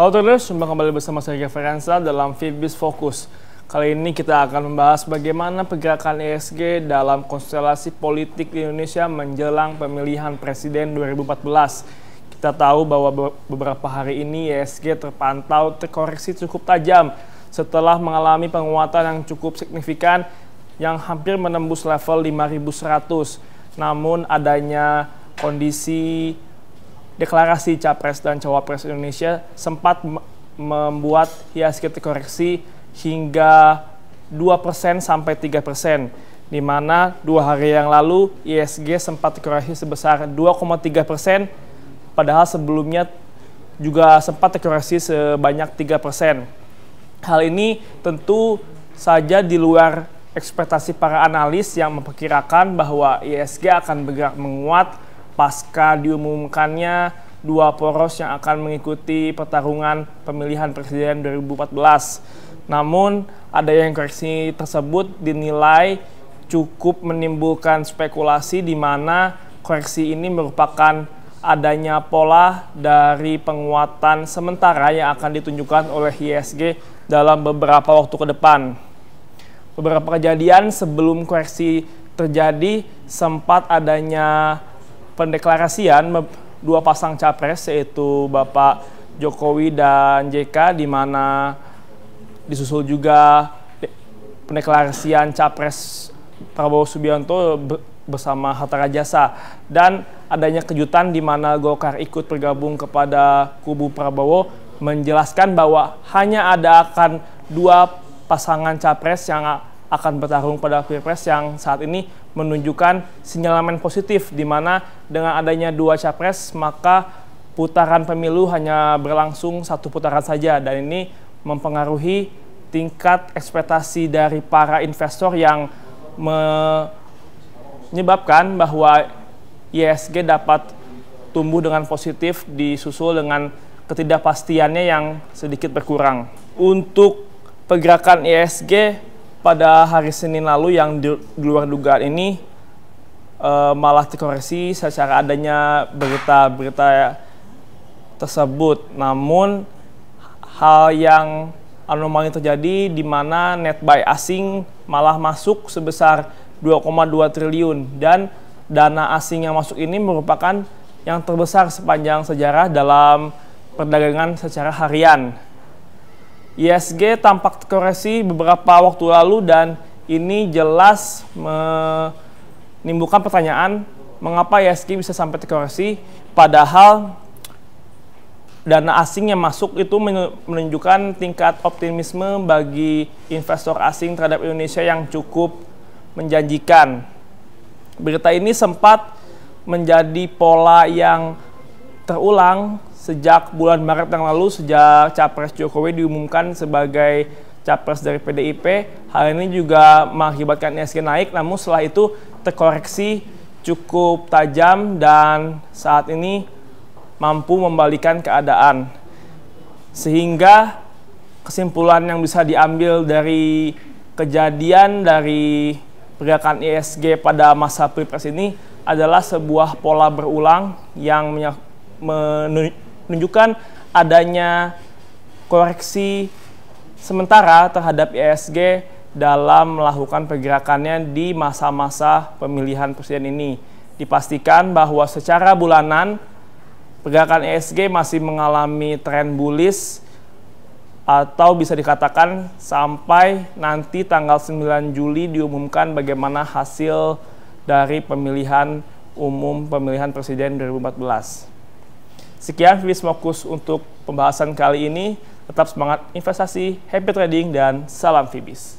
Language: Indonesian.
Halo traders, jumpa kembali bersama saya Feransa dalam Fibis Focus. Kali ini kita akan membahas bagaimana pergerakan IHSG dalam konstelasi politik di Indonesia menjelang pemilihan presiden 2014. Kita tahu bahwa beberapa hari ini IHSG terpantau terkoreksi cukup tajam setelah mengalami penguatan yang cukup signifikan yang hampir menembus level 5.100. Namun adanya kondisi deklarasi Capres dan Cawapres Indonesia sempat membuat IHSG terkoreksi hingga 2% sampai 3%, di mana 2 hari yang lalu IHSG sempat terkoreksi sebesar 2,3%, padahal sebelumnya juga sempat terkoreksi sebanyak 3%. Hal ini tentu saja di luar ekspektasi para analis yang memperkirakan bahwa IHSG akan bergerak menguat pasca diumumkannya dua poros yang akan mengikuti pertarungan pemilihan presiden 2014. Namun, ada yang koreksi tersebut dinilai cukup menimbulkan spekulasi di mana koreksi ini merupakan adanya pola dari penguatan sementara yang akan ditunjukkan oleh IHSG dalam beberapa waktu ke depan. Beberapa kejadian sebelum koreksi terjadi sempat adanya pendeklarasian dua pasang capres, yaitu Bapak Jokowi dan JK, di mana disusul juga pendeklarasian capres Prabowo Subianto bersama Hatta Rajasa, dan adanya kejutan di mana Golkar ikut bergabung kepada kubu Prabowo, menjelaskan bahwa hanya akan dua pasangan capres yang akan bertarung pada Pilpres yang saat ini menunjukkan sinyalemen positif, di mana dengan adanya dua capres maka putaran pemilu hanya berlangsung satu putaran saja, dan ini mempengaruhi tingkat ekspektasi dari para investor yang menyebabkan bahwa IHSG dapat tumbuh dengan positif disusul dengan ketidakpastiannya yang sedikit berkurang. Untuk pergerakan IHSG pada hari Senin lalu yang di luar dugaan ini malah terkoreksi secara adanya berita-berita tersebut. Namun hal yang anomali terjadi di mana net buy asing malah masuk sebesar 2,2 triliun, dan dana asing yang masuk ini merupakan yang terbesar sepanjang sejarah dalam perdagangan secara harian. IHSG tampak terkoreksi beberapa waktu lalu, dan ini jelas menimbulkan pertanyaan mengapa IHSG bisa sampai terkoreksi, padahal dana asing yang masuk itu menunjukkan tingkat optimisme bagi investor asing terhadap Indonesia yang cukup menjanjikan. Berita ini sempat menjadi pola yang terulang sejak bulan Maret yang lalu, sejak Capres Jokowi diumumkan sebagai Capres dari PDIP. Hal ini juga mengakibatkan IHSG naik, namun setelah itu terkoreksi cukup tajam dan saat ini mampu membalikan keadaan. Sehingga kesimpulan yang bisa diambil dari kejadian dari pergerakan IHSG pada masa Pilpres ini adalah sebuah pola berulang yang menunjukkan adanya koreksi sementara terhadap IHSG dalam melakukan pergerakannya di masa-masa pemilihan presiden ini. Dipastikan bahwa secara bulanan pergerakan IHSG masih mengalami tren bullish, atau bisa dikatakan sampai nanti tanggal 9 Juli diumumkan bagaimana hasil dari pemilihan umum pemilihan presiden 2014. Sekian Fibis Focus untuk pembahasan kali ini. Tetap semangat investasi, happy trading, dan salam Fibis.